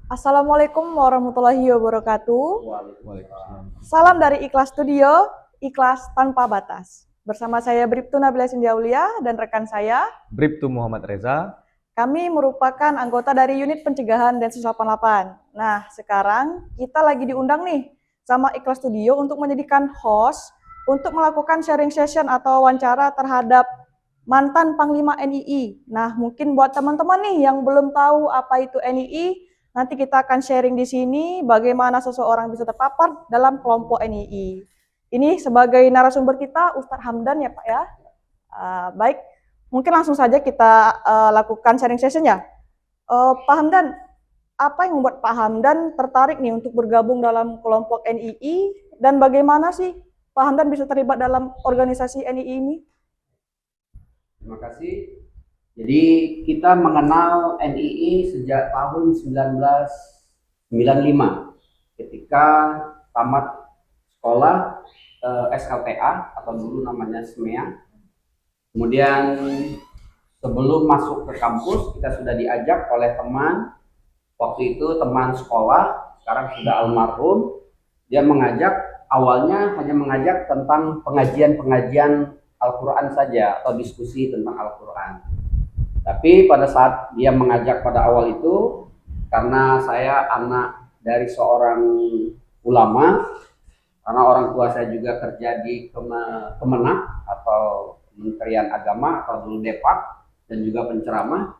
Assalamualaikum warahmatullahi wabarakatuh. Waalaikumsalam. Salam dari Ikhlas Studio, ikhlas tanpa batas. Bersama saya Bribtu Nabila Sindiaulia dan rekan saya, Bribtu Muhammad Reza. kami merupakan anggota dari unit pencegahan Densus 88. Nah, sekarang kita lagi diundang nih sama Ikhlas Studio untuk menjadikan host untuk melakukan sharing session atau wawancara terhadap mantan Panglima NII. Nah, mungkin buat teman-teman nih yang belum tahu apa itu NII, nanti kita akan sharing di sini bagaimana seseorang bisa terpapar dalam kelompok NII. Ini sebagai narasumber kita Ustadz Hamdan ya Pak ya. Baik, mungkin langsung saja kita lakukan sharing session ya. Pak Hamdan, apa yang membuat Pak Hamdan tertarik nih untuk bergabung dalam kelompok NII dan bagaimana sih Pak Hamdan bisa terlibat dalam organisasi NII ini? Terima kasih. Jadi kita mengenal NII sejak tahun 1995 ketika tamat sekolah SLTA atau dulu namanya SMEA. Kemudian sebelum masuk ke kampus kita sudah diajak oleh teman, waktu itu teman sekolah, sekarang sudah almarhum. Dia awalnya hanya mengajak tentang pengajian Al-Quran saja atau diskusi tentang Al-Quran. Tapi pada saat dia mengajak pada awal itu, karena saya anak dari seorang ulama, karena orang tua saya juga kerja di Kemenak atau Kementerian Agama atau dulu Depak dan juga penceramah.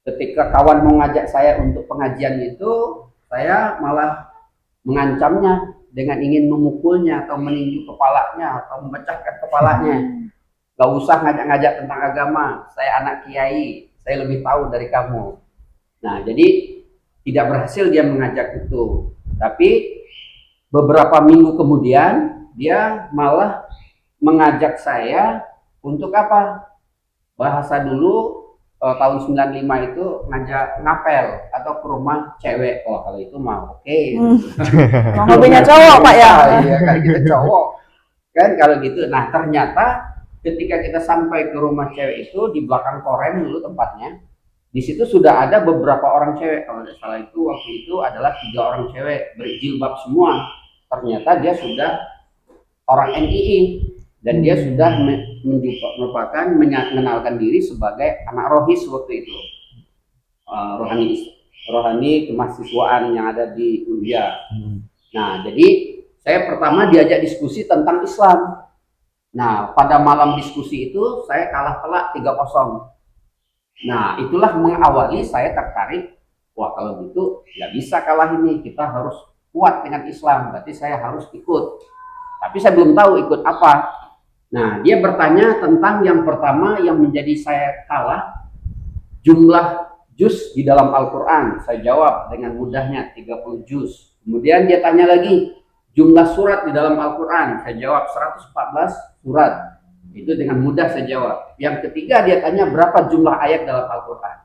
Ketika kawan mengajak saya untuk pengajian itu, saya malah mengancamnya dengan ingin memukulnya atau meninju kepalanya atau memecahkan kepalanya. Gak usah ngajak-ngajak tentang agama, saya anak kiai, saya lebih tahu dari kamu. Nah, jadi tidak berhasil dia mengajak itu. Tapi beberapa minggu kemudian dia malah mengajak saya untuk apa? Bahasa dulu tahun 95 itu ngajak ngapel atau ke rumah cewek. Oh, kalau itu mah oke. Hobinya cowok Pak ya? Iya, kan kita cowok. Kan kalau gitu. Nah, ternyata ketika kita sampai ke rumah cewek itu di belakang korem dulu tempatnya, di situ sudah ada beberapa orang cewek. Kalau tidak salah itu waktu itu adalah 3 orang cewek berjilbab semua. Ternyata dia sudah orang NII dan dia sudah merupakan mengenalkan diri sebagai anak rohis waktu itu, rohani kemahsiswaan yang ada di India. Nah, jadi saya pertama diajak diskusi tentang Islam. Nah, pada malam diskusi itu saya kalah telak 3-0. Nah, itulah mengawali saya tertarik. Wah, kalau gitu nggak bisa kalah ini, kita harus kuat dengan Islam, berarti saya harus ikut. Tapi saya belum tahu ikut apa. Nah, dia bertanya tentang yang pertama yang menjadi saya kalah, jumlah juz di dalam Al-Quran. Saya jawab dengan mudahnya 30 juz. Kemudian dia tanya lagi, jumlah surat di dalam Al-Quran. Saya jawab 114 surat. Itu dengan mudah saya jawab. Yang ketiga dia tanya berapa jumlah ayat dalam Al-Quran.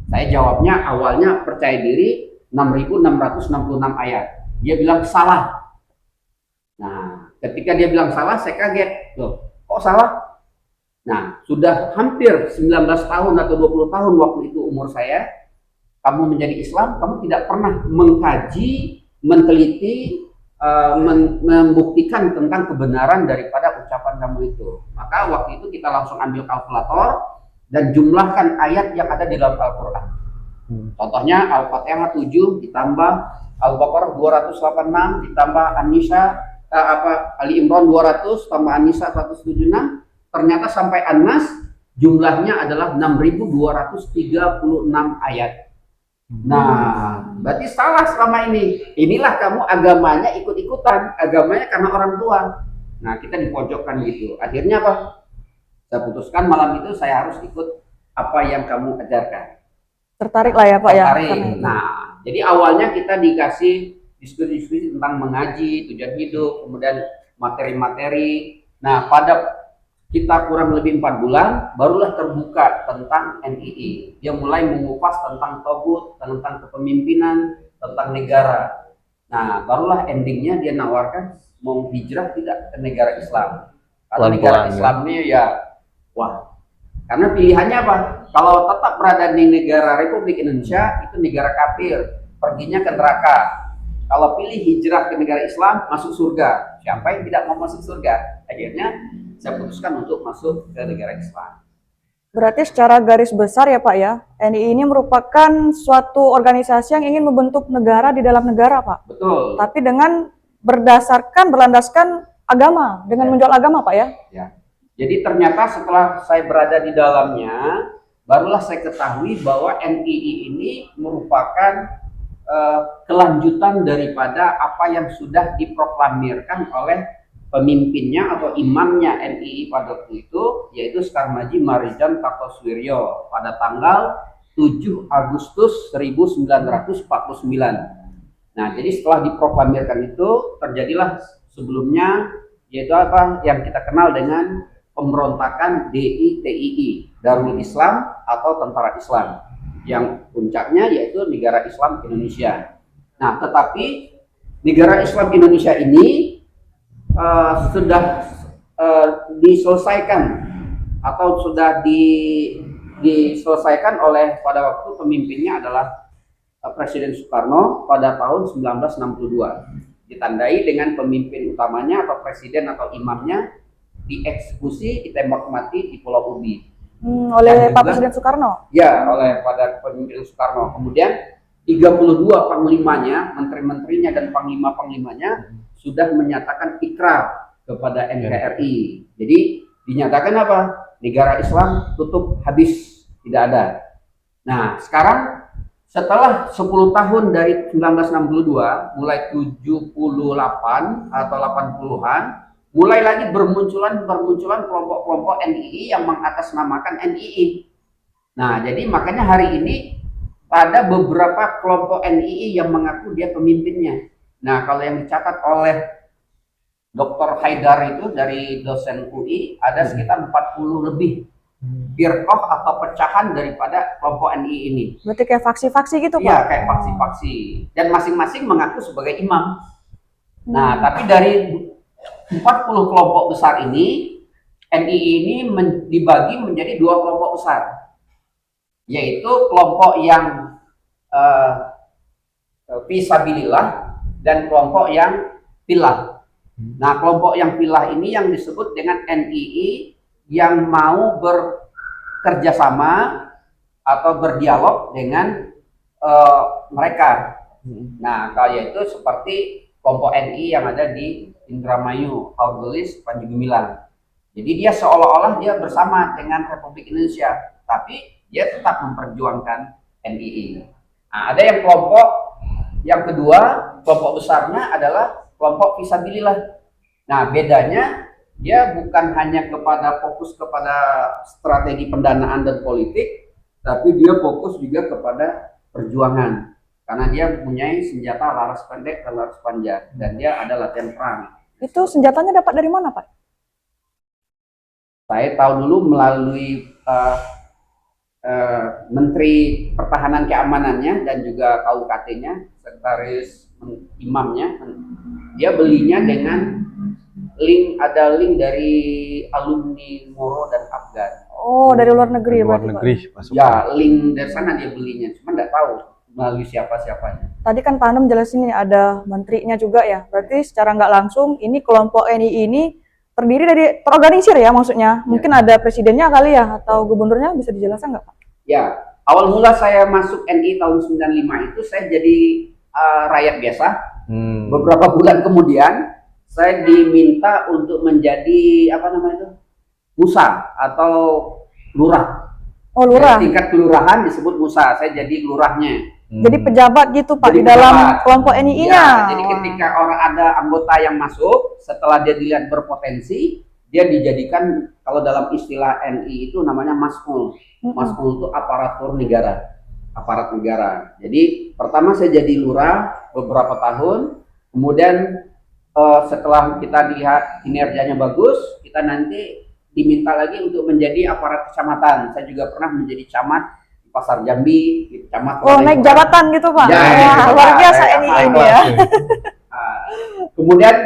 Saya jawabnya awalnya percaya diri 6.666 ayat. Dia bilang salah. Nah, ketika dia bilang salah, saya kaget. Loh, kok salah? Nah, sudah hampir 19 tahun atau 20 tahun waktu itu umur saya, kamu menjadi Islam, kamu tidak pernah mengkaji, meneliti, membuktikan tentang kebenaran daripada ucapan kamu itu. Maka waktu itu kita langsung ambil kalkulator dan jumlahkan ayat yang ada di dalam Al-Quran. Contohnya Al-Fatihah 7 ditambah Al-Baqarah 286 ditambah An-Nisa Ali Imran 200 tambah An-Nisa 176, ternyata sampai An-Nas jumlahnya adalah 6.236 ayat. Nah, berarti salah selama ini. Inilah kamu agamanya ikut-ikutan, agamanya karena orang tua. Nah, kita dipojokkan gitu. Akhirnya apa? Saya putuskan malam itu saya harus ikut apa yang kamu ajarkan. Tertarik lah ya Pak ya? Tertarik. Nah, jadi awalnya kita dikasih diskusi tentang mengaji, tujuan hidup, kemudian materi-materi. Nah, pada kita kurang lebih 4 bulan, barulah terbuka tentang NII. Dia mulai mengupas tentang togut, tentang kepemimpinan, tentang negara. Nah, barulah endingnya dia nawarkan mau hijrah tidak ke negara Islam. Karena negara Islam ini ya, wah, Karena pilihannya apa? Kalau tetap berada di negara Republik Indonesia, itu negara kafir, perginya ke neraka. Kalau pilih hijrah ke negara Islam, masuk surga. Siapa yang tidak mau masuk surga? Akhirnya saya putuskan untuk masuk ke negara Islam. Berarti secara garis besar ya Pak ya, NII ini merupakan suatu organisasi yang ingin membentuk negara di dalam negara Pak. Betul. Tapi dengan berlandaskan agama, dengan menjual agama Pak ya. Ya. Jadi ternyata setelah saya berada di dalamnya, barulah saya ketahui bahwa NII ini merupakan kelanjutan daripada apa yang sudah diproklamirkan oleh pemimpinnya atau imamnya NII pada waktu itu, yaitu Skarmaji Marijan Kartosuwiryo pada tanggal 7 Agustus 1949. Nah, jadi setelah diproklamirkan itu, terjadilah sebelumnya, yaitu apa yang kita kenal dengan pemberontakan DITII, Darul Islam atau Tentara Islam, yang puncaknya yaitu Negara Islam Indonesia. Nah, tetapi Negara Islam Indonesia ini sudah diselesaikan atau sudah diselesaikan oleh pada waktu pemimpinnya adalah Presiden Soekarno pada tahun 1962, ditandai dengan pemimpin utamanya atau presiden atau imamnya dieksekusi, ditembak mati di Pulau Ubi. Oleh Pak Presiden Soekarno? Ya, oleh pada pemimpin Soekarno. Kemudian 32 panglimanya, menteri-menterinya dan panglima-panglimanya sudah menyatakan ikrar kepada NKRI. Jadi dinyatakan apa? Negara Islam tutup habis, tidak ada. Nah, sekarang setelah 10 tahun dari 1962, mulai 78 atau 80-an, mulai lagi bermunculan kelompok-kelompok NII yang mengatasnamakan NII. Nah, jadi makanya hari ini ada beberapa kelompok NII yang mengaku dia pemimpinnya. Nah, kalau yang dicatat oleh Dr. Haidar itu dari dosen UI, ada sekitar 40 lebih firqah atau pecahan daripada kelompok NII ini. Berarti kayak faksi-faksi gitu Pak? Iya, kayak faksi-faksi. Dan masing-masing mengaku sebagai imam. Nah, tapi dari 40 kelompok besar ini, NII ini dibagi menjadi 2 kelompok besar, yaitu kelompok yang fisabilillah dan kelompok yang filah. Nah, kelompok yang filah ini yang disebut dengan NII yang mau bekerja sama atau berdialog dengan mereka. Nah, yaitu seperti kelompok NII yang ada di Indramayu, Augelis, Panji Gumilang. Jadi dia seolah-olah dia bersama dengan Republik Indonesia, tapi dia tetap memperjuangkan NII. Nah, ada yang kelompok yang kedua, kelompok besarnya adalah kelompok fisabilillah. Nah, bedanya dia bukan hanya fokus kepada strategi pendanaan dan politik, tapi dia fokus juga kepada perjuangan. Karena dia mempunyai senjata laras pendek dan laras panjang, dan dia ada latihan perang. Itu senjatanya dapat dari mana Pak? Saya tahu dulu melalui Menteri Pertahanan Keamanannya dan juga KUKT-nya, sekretaris imamnya, dia belinya dengan ada link dari alumni Moro dan Afgan. Oh, dari luar negeri Luar berarti negeri Pak? masuk. Ya, link dari sana dia belinya, cuma nggak tahu melalui siapa-siapanya. Tadi kan Pak Anam jelasin nih ada menterinya juga ya. Berarti secara nggak langsung ini kelompok NII ini terdiri dari terorganisir ya maksudnya. Mungkin ada presidennya kali ya atau gubernurnya, bisa dijelaskan nggak Pak? Ya, awal mula saya masuk NII tahun 95 itu saya jadi rakyat biasa. Beberapa bulan kemudian saya diminta untuk menjadi musa atau lurah. Oh, lurah. Tingkat kelurahan disebut musa, saya jadi lurahnya. Jadi pejabat gitu Pak Jadi di dalam pejabat. kelompok NII-nya. Ya, jadi ketika orang ada anggota yang masuk, setelah dia dilihat berpotensi, dia dijadikan, kalau dalam istilah NII itu namanya masmul. Masmul itu aparatur negara, aparat negara. Jadi pertama saya jadi lurah beberapa tahun, kemudian setelah kita lihat kinerjanya bagus, kita nanti diminta lagi untuk menjadi aparat kecamatan. Saya juga pernah menjadi camat di Pasar Jambi, di camat. Oh, naik jabatan gitu Pak? Ya, Wah, luar biasa NII ini ya. Kemudian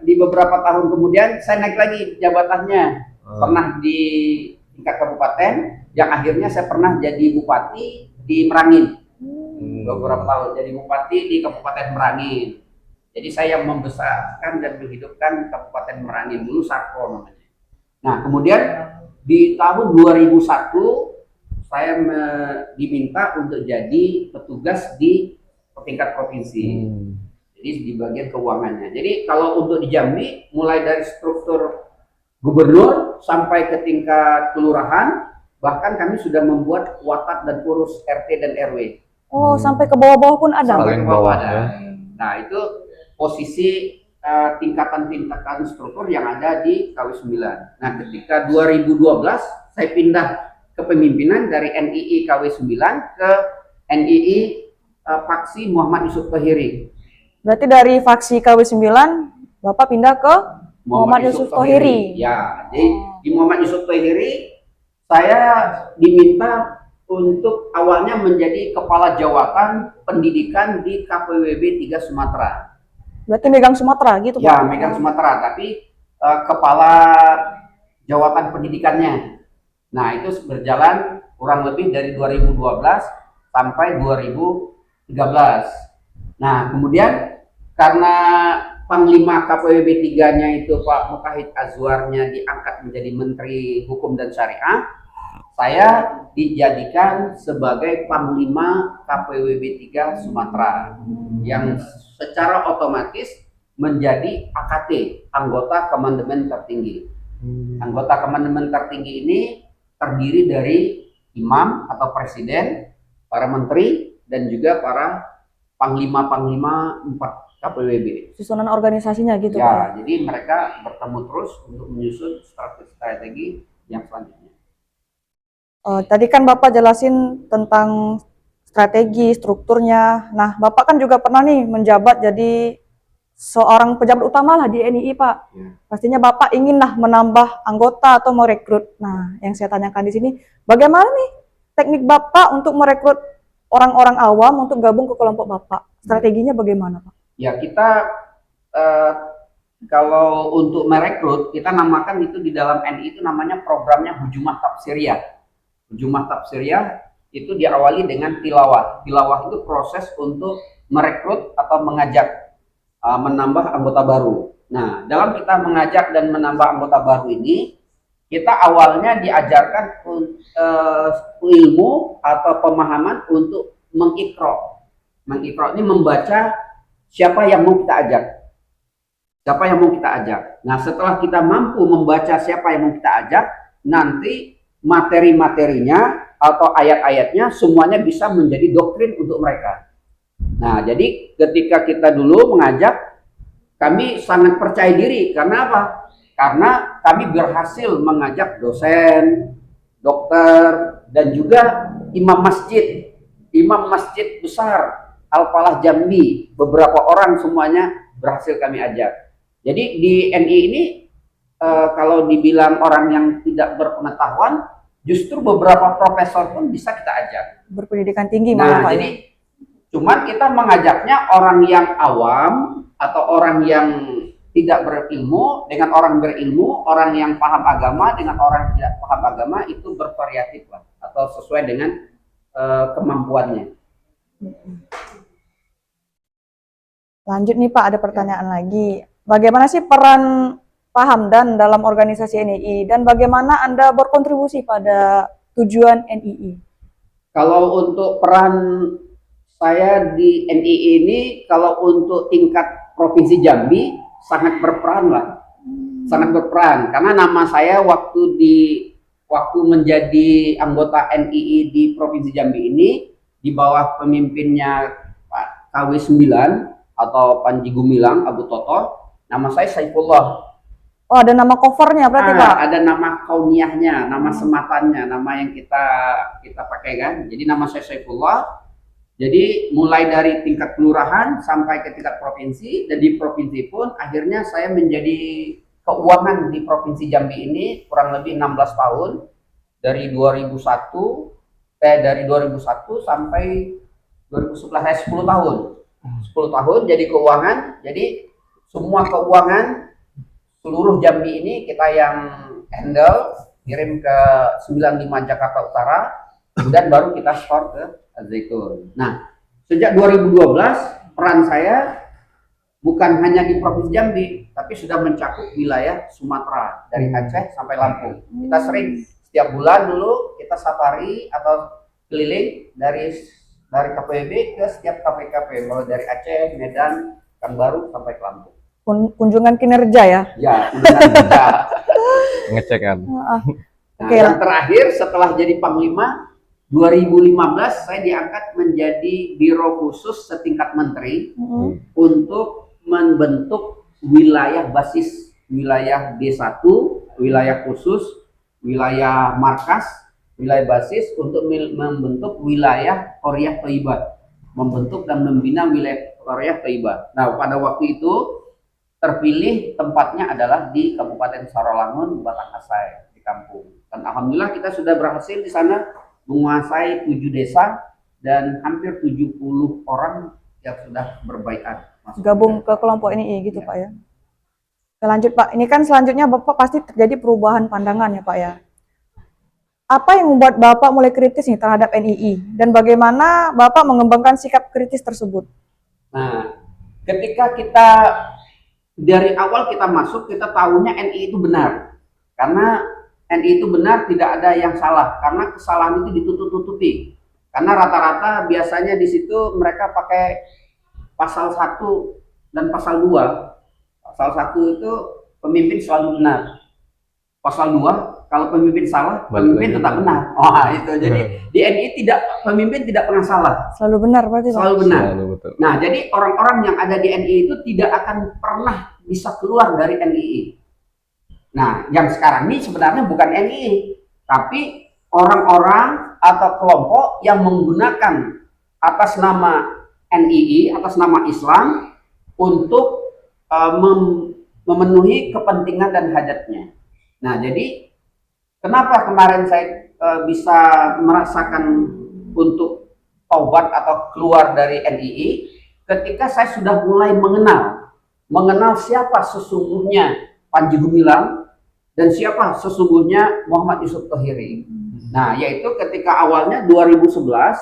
di beberapa tahun kemudian saya naik lagi jabatannya. Pernah di tingkat kabupaten, yang akhirnya saya pernah jadi bupati di Merangin beberapa tahun, jadi bupati di Kabupaten Merangin. Jadi saya yang membesarkan dan menghidupkan Kabupaten Merangin, dulu Sarko namanya. Nah kemudian di tahun 2001 saya diminta untuk jadi petugas di tingkat provinsi. Jadi di bagian keuangannya. Jadi kalau untuk di Jambi, mulai dari struktur gubernur sampai ke tingkat kelurahan, bahkan kami sudah membuat watat dan urus RT dan RW. Oh, sampai ke bawah-bawah pun ada. Sampai ke bawah Bawah, ada. ya. Nah itu posisi tingkatan-tingkatan struktur yang ada di KW 9. Nah ketika 2012 saya pindah kepemimpinan dari NII KW 9 ke NII Faksi Muhammad Yusuf Tohiri. Berarti dari faksi KW 9, Bapak pindah ke Muhammad Yusuf Tohiri. Ya, jadi di Muhammad Yusuf Tohiri saya diminta untuk awalnya menjadi kepala jawatan pendidikan di KPWB 3 Sumatera. Berarti megang Sumatera gitu, Pak? Ya, megang Sumatera, tapi kepala jawatan pendidikannya. Nah, itu berjalan kurang lebih dari 2012 sampai 2013. Nah, kemudian karena Panglima KPWB 3-nya itu Pak Mukahid Azwarnya diangkat menjadi Menteri Hukum dan Syariah, saya dijadikan sebagai Panglima KPWB 3 Sumatera yang secara otomatis menjadi AKT, anggota Komandemen Tertinggi. Anggota Komandemen Tertinggi ini terdiri dari imam atau presiden, para menteri, dan juga para panglima-panglima 4 KPWB. Susunan organisasinya gitu, Pak? Ya, jadi mereka bertemu terus untuk menyusun strategi yang selanjutnya. Tadi kan Bapak jelasin tentang strategi, strukturnya. Nah, Bapak kan juga pernah nih menjabat jadi seorang pejabat utama lah di NII, Pak. Ya. Pastinya Bapak ingin lah menambah anggota atau merekrut. Nah, yang saya tanyakan di sini, bagaimana nih teknik Bapak untuk merekrut orang-orang awam untuk gabung ke kelompok Bapak? Strateginya bagaimana, Pak? Ya, kita kalau untuk merekrut, kita namakan itu di dalam NII itu namanya programnya Hujumah Tafsiriyah. Hujumah Tafsiriyah itu diawali dengan tilawah. Tilawah itu proses untuk merekrut atau mengajak menambah anggota baru. Nah, dalam kita mengajak dan menambah anggota baru ini, kita awalnya diajarkan ilmu atau pemahaman untuk mengikro. Mengikro ini membaca siapa yang mau kita ajak. Siapa yang mau kita ajak. Nah, setelah kita mampu membaca siapa yang mau kita ajak, nanti materi-materinya atau ayat-ayatnya semuanya bisa menjadi doktrin untuk mereka. Nah, jadi ketika kita dulu mengajak, kami sangat percaya diri. Karena apa? Karena kami berhasil mengajak dosen, dokter, dan juga imam masjid. Imam masjid besar, Al-Falah Jambi. Beberapa orang semuanya berhasil kami ajak. Jadi di NI ini, kalau dibilang orang yang tidak berpengetahuan, justru beberapa profesor pun bisa kita ajak. Berpendidikan tinggi Nah, malah, Pak. jadi cuman kita mengajaknya orang yang awam atau orang yang tidak berilmu dengan orang berilmu, orang yang paham agama dengan orang yang tidak paham agama, itu bervariatif lah, atau sesuai dengan kemampuannya. Lanjut nih Pak, ada pertanyaan lagi. Bagaimana sih peran Pak Hamdan dalam organisasi NII dan bagaimana Anda berkontribusi pada tujuan NII? Kalau untuk peran saya di NII ini, kalau untuk tingkat Provinsi Jambi sangat berperan lah, sangat berperan. Karena nama saya waktu menjadi anggota NII di Provinsi Jambi ini di bawah pemimpinnya Pak KW 9 atau Panji Gumilang Abu Toto, nama saya Saifullah. Oh, ada nama covernya berarti Pak? Ada nama kauniyahnya, nama sematannya, nama yang kita pakai kan. Jadi nama saya Saifullah. Jadi mulai dari tingkat kelurahan sampai ke tingkat provinsi, dan di provinsi pun akhirnya saya menjadi keuangan di Provinsi Jambi ini kurang lebih 16 tahun dari 2001 sampai 2011, 10 tahun. 10 tahun jadi keuangan. Jadi semua keuangan seluruh Jambi ini kita yang handle, kirim ke 95 Jakarta Utara, kemudian baru kita store ke Al-Zaitun. Nah, sejak 2012 peran saya bukan hanya di Provinsi Jambi, tapi sudah mencakup wilayah Sumatera dari Aceh sampai Lampung. Kita sering setiap bulan dulu kita safari atau keliling dari KPB ke setiap KPKP, mulai dari Aceh, Medan, Pekanbaru sampai ke Lampung. Kunjungan kinerja ya. Ya, kunjungan kerja. Ngecek kan. Nah, Oke. yang terakhir setelah jadi Panglima 2015 saya diangkat menjadi Biro Khusus setingkat Menteri untuk membentuk wilayah basis, wilayah D1, wilayah khusus, wilayah markas, wilayah basis untuk membentuk wilayah Qaryah Thayyibah, membentuk dan membina wilayah Qaryah Thayyibah. Nah, pada waktu itu terpilih tempatnya adalah di Kabupaten Sarawangun, Batanghasai, di kampung. Dan alhamdulillah kita sudah berhasil di sana menguasai 7 desa dan hampir 70 orang yang sudah berbaikat. Gabung ke kelompok ini gitu Ya. Pak ya. Oke, lanjut Pak, ini kan selanjutnya Bapak pasti terjadi perubahan pandangan ya Pak ya. Apa yang membuat Bapak mulai kritis nih terhadap NII dan bagaimana Bapak mengembangkan sikap kritis tersebut? Nah, ketika kita dari awal kita masuk, kita tahunya NII itu benar. Karena NII itu benar, tidak ada yang salah. Karena kesalahan itu ditutup-tutupi. Karena rata-rata biasanya di situ mereka pakai pasal 1 dan pasal 2. Pasal 1 itu pemimpin selalu benar. Pasal 2, kalau pemimpin salah, pemimpin tetap benar. Wah, itu. Jadi di NII pemimpin tidak pernah salah. Selalu benar berarti Pak? Selalu benar. Selalu betul. Nah, jadi orang-orang yang ada di NII itu tidak akan pernah bisa keluar dari NII. Nah, yang sekarang ini sebenarnya bukan NII, tapi orang-orang atau kelompok yang menggunakan atas nama NII, atas nama Islam untuk memenuhi kepentingan dan hajatnya. Nah, jadi kenapa kemarin saya bisa merasakan untuk taubat atau keluar dari NII ketika saya sudah mulai mengenal siapa sesungguhnya Panji Gumilang dan siapa sesungguhnya Muhammad Yusuf Tohiri. Nah, yaitu ketika awalnya 2011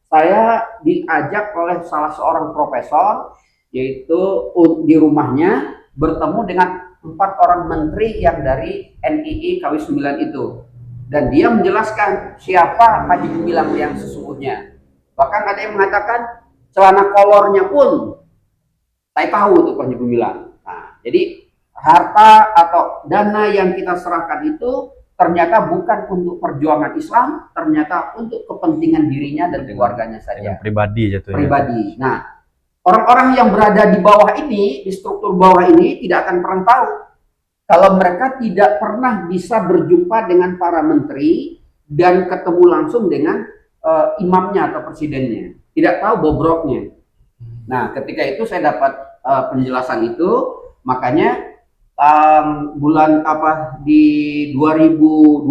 saya diajak oleh salah seorang profesor, yaitu di rumahnya bertemu dengan 4 orang menteri yang dari NII KW9 itu. Dan dia menjelaskan siapa Panji Gumilang yang sesungguhnya. Bahkan ada yang mengatakan celana kolornya pun saya tahu tuh Panji Gumilang. Nah, jadi harta atau dana yang kita serahkan itu ternyata bukan untuk perjuangan Islam, ternyata untuk kepentingan dirinya dan keluarganya saja. Dengan pribadi jatuhnya. Pribadi. Nah, orang-orang yang berada di bawah ini, di struktur bawah ini tidak akan pernah tahu kalau mereka tidak pernah bisa berjumpa dengan para menteri dan ketemu langsung dengan imamnya atau presidennya. Tidak tahu bobroknya. Nah, ketika itu saya dapat penjelasan itu, makanya di 2012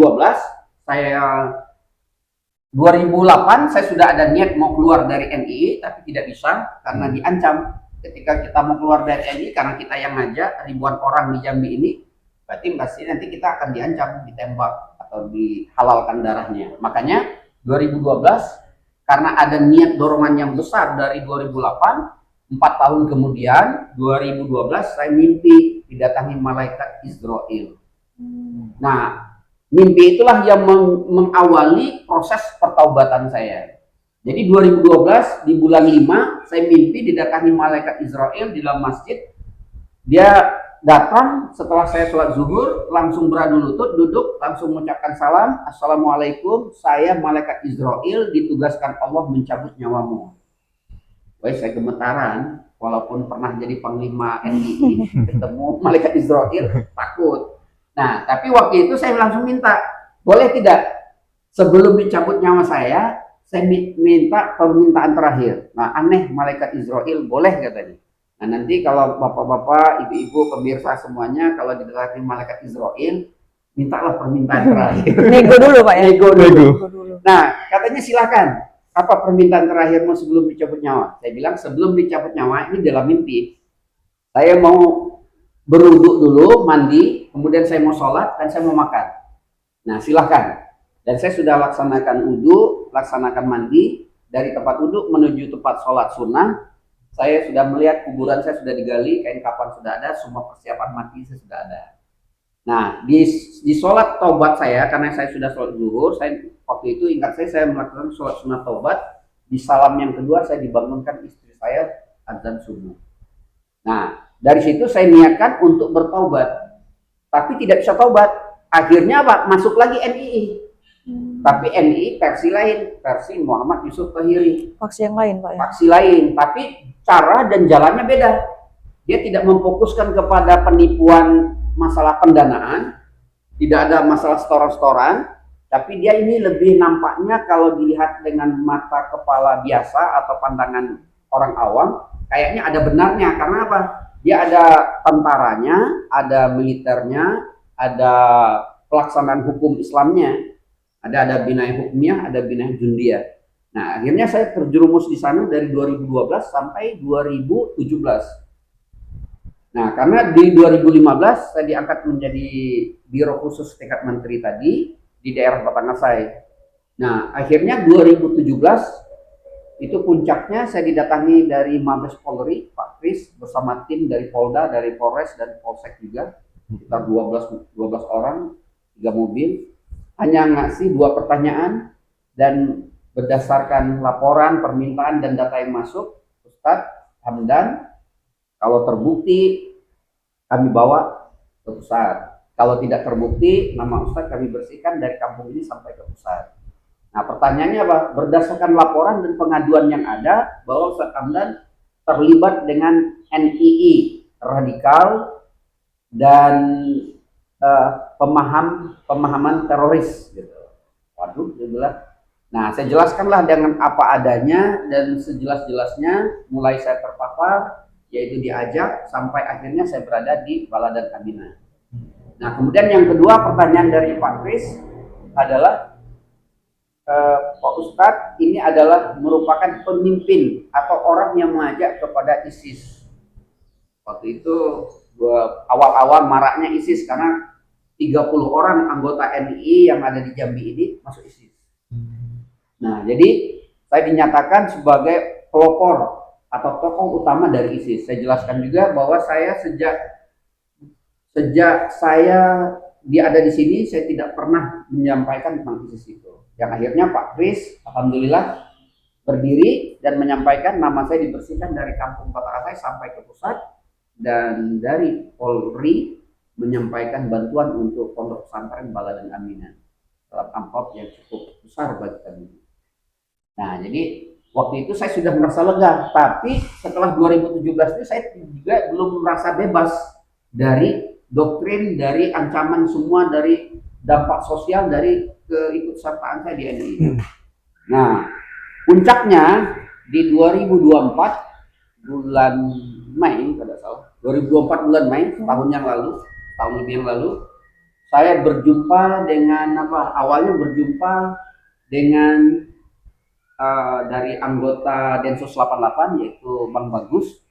2008 saya sudah ada niat mau keluar dari NII, tapi tidak bisa karena diancam. Ketika kita mau keluar dari NII karena kita yang ngajak ribuan orang di Jambi ini, berarti pasti nanti kita akan diancam, ditembak atau dihalalkan darahnya. Makanya 2012 karena ada niat dorongan yang besar dari 2008, 4 tahun kemudian 2012 saya mimpi didatangi malaikat Israel. Nah, mimpi itulah yang mengawali proses pertaubatan saya. Jadi 2012 di bulan 5 saya mimpi didatangi malaikat Israel di dalam masjid. Dia datang setelah saya sholat zuhur, langsung beradu lutut, duduk, langsung mengucapkan salam, assalamualaikum, saya malaikat Israel ditugaskan Allah mencabut nyawamu. Wah, saya gemetaran, walaupun pernah jadi panglima NII, ketemu malaikat Israel, takut. Nah, tapi waktu itu saya langsung minta, boleh tidak sebelum dicabut nyawa saya minta permintaan terakhir. Nah, aneh malaikat Israel, boleh katanya. Nah, nanti kalau bapak-bapak, ibu-ibu, pemirsa semuanya, kalau didatangi malaikat Israel, mintalah permintaan terakhir. Nego dulu Pak ya? Nego dulu. Nego dulu. Nah, katanya silakan. Apa permintaan terakhirmu sebelum dicabut nyawa? Saya bilang sebelum dicabut nyawa, ini dalam mimpi. Saya mau berwudu dulu, mandi, kemudian saya mau sholat, dan saya mau makan. Nah, silahkan. Dan saya sudah laksanakan wudhu, laksanakan mandi, dari tempat wudhu menuju tempat sholat sunnah. Saya sudah melihat kuburan saya sudah digali, kain kafan sudah ada, semua persiapan mati saya sudah ada. Nah, di sholat taubat saya, karena saya sudah sholat zuhur, saya waktu itu ingat saya melakukan sholat sunnah taubat. Di salam yang kedua saya dibangunkan istri saya adzan subuh. Nah, dari situ saya niatkan untuk bertaubat, tapi tidak bisa taubat. Akhirnya apa? Masuk lagi NII. Tapi NII versi lain, versi Muhammad Yusuf Tahiri. Faksi yang lain, Pak ya. Faksi lain, tapi cara dan jalannya beda. Dia tidak memfokuskan kepada penipuan masalah pendanaan, tidak ada masalah setoran-setoran, tapi dia ini lebih nampaknya kalau dilihat dengan mata kepala biasa atau pandangan orang awam, kayaknya ada benarnya. Karena apa? Dia ada tentaranya, ada militernya, ada pelaksanaan hukum Islamnya, ada binai hukumnya, ada binai jundia. Nah, akhirnya saya terjerumus di sana dari 2012 sampai 2017. Nah, karena di 2015 saya diangkat menjadi biro khusus tingkat menteri tadi di daerah Batangasai. Nah, akhirnya 2017 itu puncaknya saya didatangi dari Mabes Polri, Pak Kris, bersama tim dari Polda, dari Polres, dan Polsek juga, sekitar 12 orang, 3 mobil, hanya ngasih 2 pertanyaan, dan berdasarkan laporan, permintaan, dan data yang masuk, Ustadz Hamdan, kalau terbukti kami bawa ke pusat. Kalau tidak terbukti, nama Ustadz kami bersihkan dari kampung ini sampai ke pusat. Nah, pertanyaannya apa? Berdasarkan laporan dan pengaduan yang ada bahwa Ustadz Hamdan terlibat dengan NII, radikal, dan pemahaman teroris. Gitu. Waduh, dia bilang. Nah, saya jelaskanlah dengan apa adanya dan sejelas-jelasnya, mulai saya terpapar, yaitu diajak sampai akhirnya saya berada di Baladan Aminah. Nah, kemudian yang kedua pertanyaan dari Pak Kris adalah, Pak Ustadz ini adalah merupakan pemimpin atau orang yang mengajak kepada ISIS. Waktu itu awal-awal maraknya ISIS karena 30 orang anggota NII yang ada di Jambi ini masuk ISIS. Nah, jadi saya dinyatakan sebagai pelopor atau tokoh utama dari ISIS. Saya jelaskan juga bahwa saya sejak saya dia ada di sini, saya tidak pernah menyampaikan tentang ISIS itu. Yang akhirnya Pak Kris, alhamdulillah, berdiri dan menyampaikan nama saya dibersihkan dari kampung Batangasai sampai ke pusat, dan dari Polri menyampaikan bantuan untuk pondok pesantren Baladan Aminah dalam amplop yang cukup besar bagi kami. Nah, jadi waktu itu saya sudah merasa lega, tapi setelah 2017 itu saya juga belum merasa bebas dari doktrin, dari ancaman semua, dari dampak sosial dari keikutsertaan saya di NII. Nah, puncaknya di 2024 bulan Mei, kalau tidak salah, 2024 bulan Mei, tahun lebih yang lalu, saya berjumpa dengan awalnya berjumpa dengan dari anggota Densus 88 yaitu Bang Bagus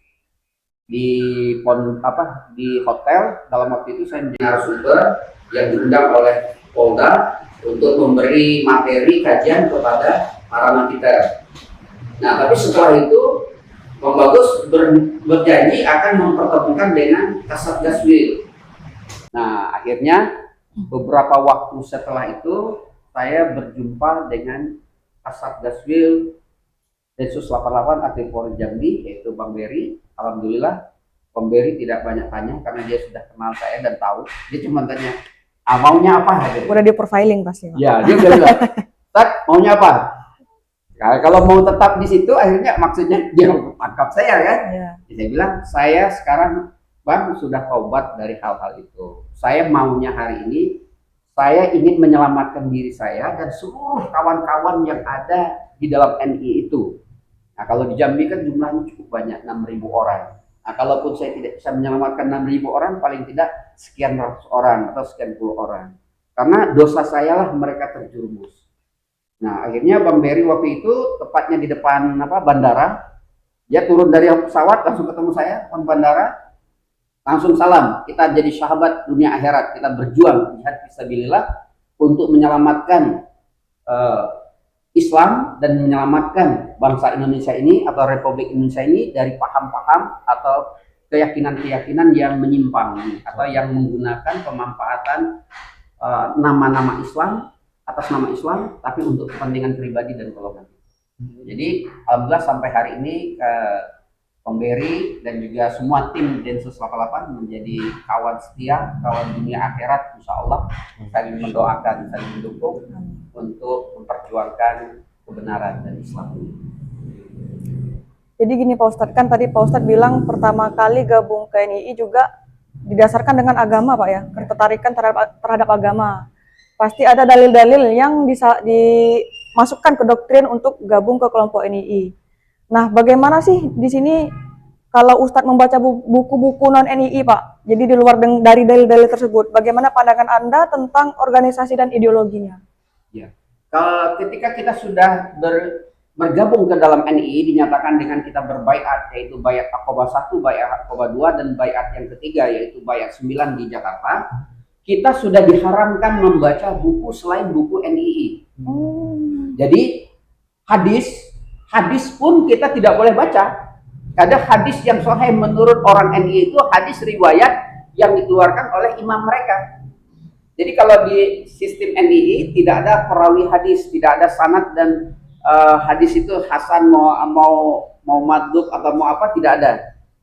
di hotel. Dalam waktu itu saya menjadi narasumber yang diundang oleh Polda untuk memberi materi kajian kepada para napiter. Nah, tapi setelah itu Bang Bagus berjanji akan mempertemukan dengan Kasat Gaswil. Nah, akhirnya beberapa waktu setelah itu saya berjumpa dengan Kasat Gaswil Densus 88 Aktif Polri Jambi, yaitu Bang Beri. Alhamdulillah Bang Beri tidak banyak tanya karena dia sudah kenal saya dan tahu. Dia cuma tanya, maunya apa? Gitu. Udah di profiling pasti, Pak. Ya, dia bilang, Tat, maunya apa? Nah, kalau mau tetap di situ, akhirnya maksudnya dia tangkap saya kan? Ya. Saya bilang, saya sekarang Bang sudah taubat dari hal-hal itu. Saya maunya hari ini, saya ingin menyelamatkan diri saya dan seluruh kawan-kawan yang ada di dalam NII itu. Nah, kalau di Jambi kan jumlahnya cukup banyak, 6.000 orang. Nah, kalaupun saya tidak bisa menyelamatkan 6.000 orang, paling tidak sekian ratus orang atau sekian puluh orang. Karena dosa saya lah mereka terjerumus. Nah, akhirnya Bang Beri waktu itu tepatnya di depan bandara, dia turun dari pesawat langsung ketemu saya di bandara, langsung salam, kita jadi sahabat dunia akhirat, kita berjuang jihad fisabilillah, untuk menyelamatkan Islam dan menyelamatkan bangsa Indonesia ini atau Republik Indonesia ini dari paham-paham atau keyakinan-keyakinan yang menyimpang atau yang menggunakan pemanfaatan nama-nama Islam atas nama Islam tapi untuk kepentingan pribadi dan golongan. Jadi alhamdulillah sampai hari ini Pemberi dan juga semua tim Densus 88 menjadi kawan setia, kawan dunia akhirat, insya Allah saling mendoakan, saling mendukung untuk memperjuangkan kebenaran dan Islam. Jadi gini Pak Ustadz, kan tadi Pak Ustadz bilang pertama kali gabung ke NII juga didasarkan dengan agama Pak ya, ketertarikan terhadap agama. Pasti ada dalil-dalil yang dimasukkan ke doktrin untuk gabung ke kelompok NII. Nah, bagaimana sih di sini kalau Ustadz membaca buku-buku non-NII, Pak? Jadi di luar dari dalil-dalil tersebut, bagaimana pandangan Anda tentang organisasi dan ideologinya? Ya, kalau ketika kita sudah bergabung ke dalam NII, dinyatakan dengan kita berbaiat, yaitu baiat Aqabah 1, baiat Aqabah 2, dan baiat yang ketiga, yaitu baiat 9 di Jakarta, kita sudah diharamkan membaca buku selain buku NII. Jadi hadis pun kita tidak boleh baca. Ada hadis yang sahih menurut orang NII itu hadis riwayat yang dikeluarkan oleh imam mereka. Jadi kalau di sistem NII tidak ada perawi hadis, tidak ada sanad dan hadis itu hasan mau madhub atau mau apa, tidak ada.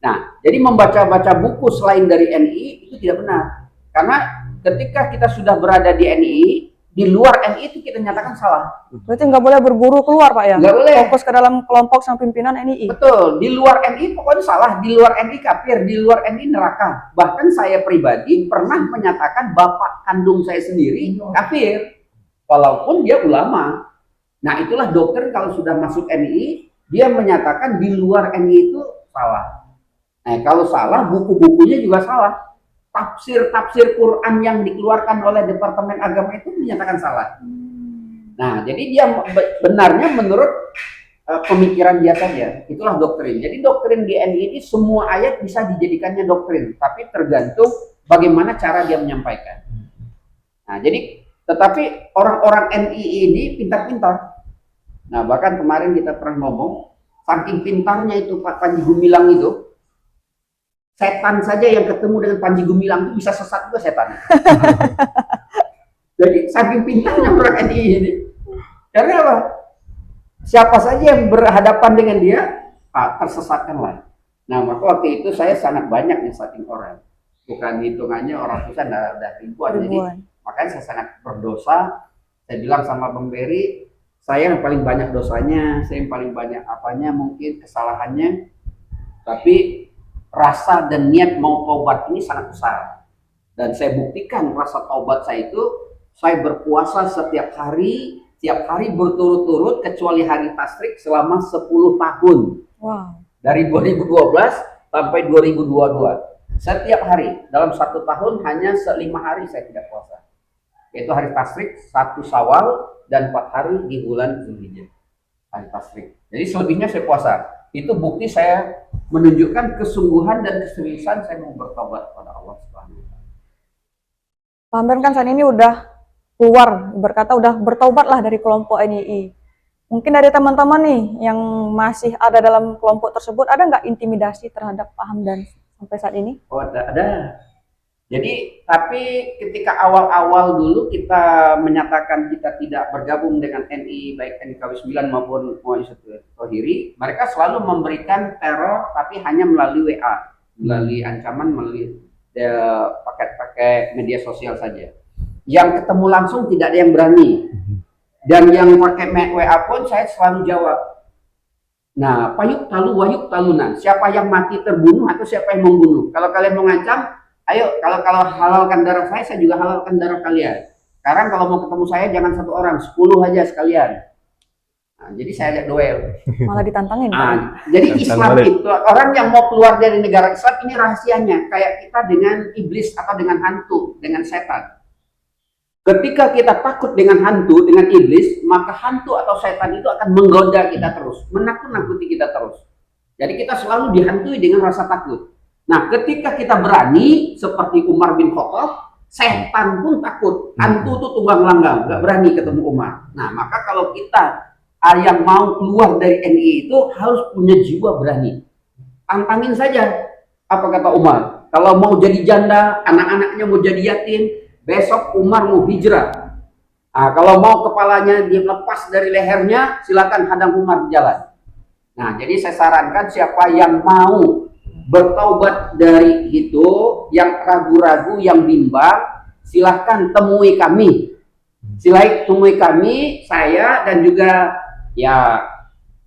Nah, jadi membaca-baca buku selain dari NII itu tidak benar. Karena ketika kita sudah berada di NII, di luar NII itu kita nyatakan salah. Berarti nggak boleh berguru keluar Pak ya? Nggak boleh. Fokus ke dalam kelompok sang pimpinan NII. Betul, di luar NII pokoknya salah, di luar NII kafir, di luar NII neraka. Bahkan saya pribadi pernah menyatakan bapak kandung saya sendiri kafir, walaupun dia ulama. Nah itulah dokter kalau sudah masuk NII, dia menyatakan di luar NII itu salah. Nah kalau salah, buku-bukunya juga salah. Tafsir Quran yang dikeluarkan oleh Departemen Agama itu dinyatakan salah. Nah, jadi dia benarnya menurut pemikiran dia saja. Itulah doktrin. Jadi doktrin di NII ini semua ayat bisa dijadikannya doktrin, tapi tergantung bagaimana cara dia menyampaikan. Nah, jadi tetapi orang-orang NII ini pintar-pintar. Nah, bahkan kemarin kita pernah ngomong, saking pintarnya itu Pak Panji Gumilang itu, setan saja yang ketemu dengan Panji Gumilang itu bisa sesat juga setan. Jadi saking pintarnya orang NII ini. Karena apa? Siapa saja yang berhadapan dengan dia, tersesatkanlah. Nah, maka waktu itu saya sangat banyak nyesatin orang. Bukan hitungannya orang susah udah ribuan. Jadi makanya saya sangat berdosa. Saya bilang sama Bang Beri, saya yang paling banyak dosanya, saya yang paling banyak apanya, mungkin kesalahannya. Tapi rasa dan niat mau taubat ini sangat besar. Dan saya buktikan rasa taubat saya itu, saya berpuasa setiap hari berturut-turut kecuali hari tasrik selama 10 tahun. Wow. Dari 2012 sampai 2022. Setiap hari, dalam 1 tahun hanya 5 hari saya tidak puasa. Yaitu hari tasrik, 1 Syawal, dan 4 hari di bulan Zulhijjah. Hari tasrik. Jadi selebihnya saya puasa. Itu bukti saya menunjukkan kesungguhan dan keseriusan saya mau bertobat kepada Allah Subhanahu wa taala. Pak Hamdan kan saat ini udah keluar, berkata udah bertobatlah dari kelompok NII. Mungkin dari teman-teman nih yang masih ada dalam kelompok tersebut, ada nggak intimidasi terhadap Pak Hamdan sampai saat ini? Oh, ada. Jadi, tapi ketika awal-awal dulu kita menyatakan kita tidak bergabung dengan NII, baik NKW 9 maupun Tohiri, mereka selalu memberikan teror, tapi hanya melalui WA, melalui ancaman, melalui pakai media sosial saja. Yang ketemu langsung tidak ada yang berani. Dan yang pakai WA pun saya selalu jawab. Nah, payuk talu wayuk talunan. Siapa yang mati terbunuh atau siapa yang membunuh? Kalau kalian mau ngancam, ayo, kalau halalkan darah saya juga halalkan darah kalian. Sekarang kalau mau ketemu saya jangan 1 orang, 10 aja sekalian. Nah, jadi saya ajak duel. Malah ditantangin. Jadi Islam itu, orang yang mau keluar dari negara Islam ini rahasianya. Kayak kita dengan iblis atau dengan hantu, dengan setan. Ketika kita takut dengan hantu, dengan iblis, maka hantu atau setan itu akan menggoda kita terus, menakut-nakuti kita terus. Jadi kita selalu dihantui dengan rasa takut. Nah, ketika kita berani seperti Umar bin Khattab, setan pun takut, hantu tuh tunggang langgang, nggak berani ketemu Umar. Nah, maka kalau kita yang mau keluar dari NI itu harus punya jiwa berani. Tantangin saja. Apa kata Umar? Kalau mau jadi janda, anak-anaknya mau jadi yatim, besok Umar mau hijrah. Nah, kalau mau kepalanya dilepas dari lehernya, silakan hadang Umar di jalan. Nah, jadi saya sarankan siapa yang mau bertaubat dari itu, yang ragu-ragu, yang bimbang, silahkan temui kami. Silahkan temui kami, saya dan juga ya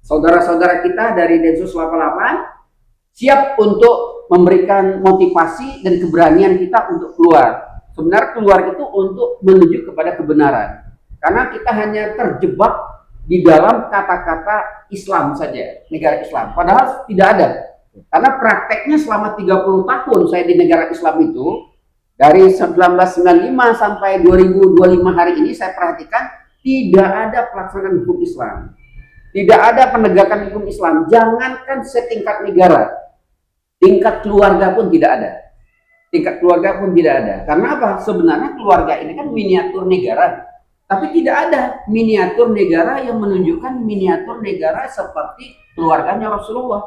saudara-saudara kita dari Densus 88 siap untuk memberikan motivasi dan keberanian kita untuk keluar. Sebenarnya keluar itu untuk menuju kepada kebenaran. Karena kita hanya terjebak di dalam kata-kata Islam saja, negara Islam. Padahal tidak ada. Karena prakteknya selama 30 tahun saya di negara Islam itu, dari 1995 sampai 2025 hari ini saya perhatikan tidak ada pelaksanaan hukum Islam. Tidak ada penegakan hukum Islam. Jangankan setingkat negara, tingkat keluarga pun tidak ada. Tingkat keluarga pun tidak ada. Karena apa? Sebenarnya keluarga ini kan miniatur negara. Tapi tidak ada miniatur negara yang menunjukkan miniatur negara seperti keluarganya Rasulullah.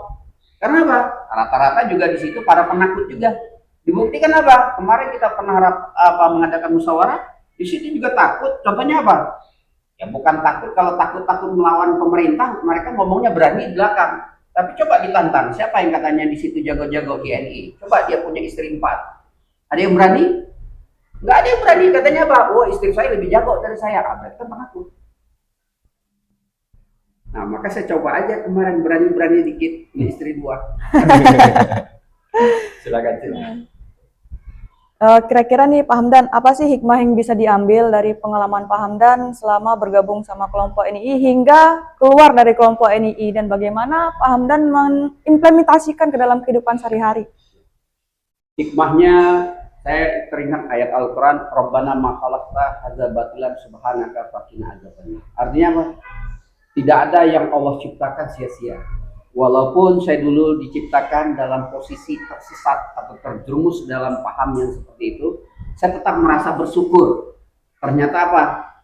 Karena apa? Rata-rata juga di situ para penakut juga. Dibuktikan apa? Kemarin kita pernah mengadakan musyawarah, di situ juga takut. Contohnya apa? Ya bukan takut, kalau takut melawan pemerintah, mereka ngomongnya berani di belakang. Tapi coba ditantang, siapa yang katanya di situ jago-jago di NI? Coba dia punya istri 4. Ada yang berani? Nggak ada yang berani, katanya apa? Oh, istri saya lebih jago dari saya. Berarti kan penakut. Nah, maka saya coba aja kemarin berani-berani dikit, ini istri 2. Silakan. Kira-kira nih Pak Hamdan, apa sih hikmah yang bisa diambil dari pengalaman Pak Hamdan selama bergabung sama kelompok NII hingga keluar dari kelompok NII, dan bagaimana Pak Hamdan mengimplementasikan ke dalam kehidupan sehari-hari? Hikmahnya, saya teringat ayat Al-Quran, Rabbana ma khalaqta hadza batilan subhanaka faqina adzabannar. Artinya apa? Tidak ada yang Allah ciptakan sia-sia. Walaupun saya dulu diciptakan dalam posisi tersesat atau terjerumus dalam paham yang seperti itu, saya tetap merasa bersyukur. Ternyata apa?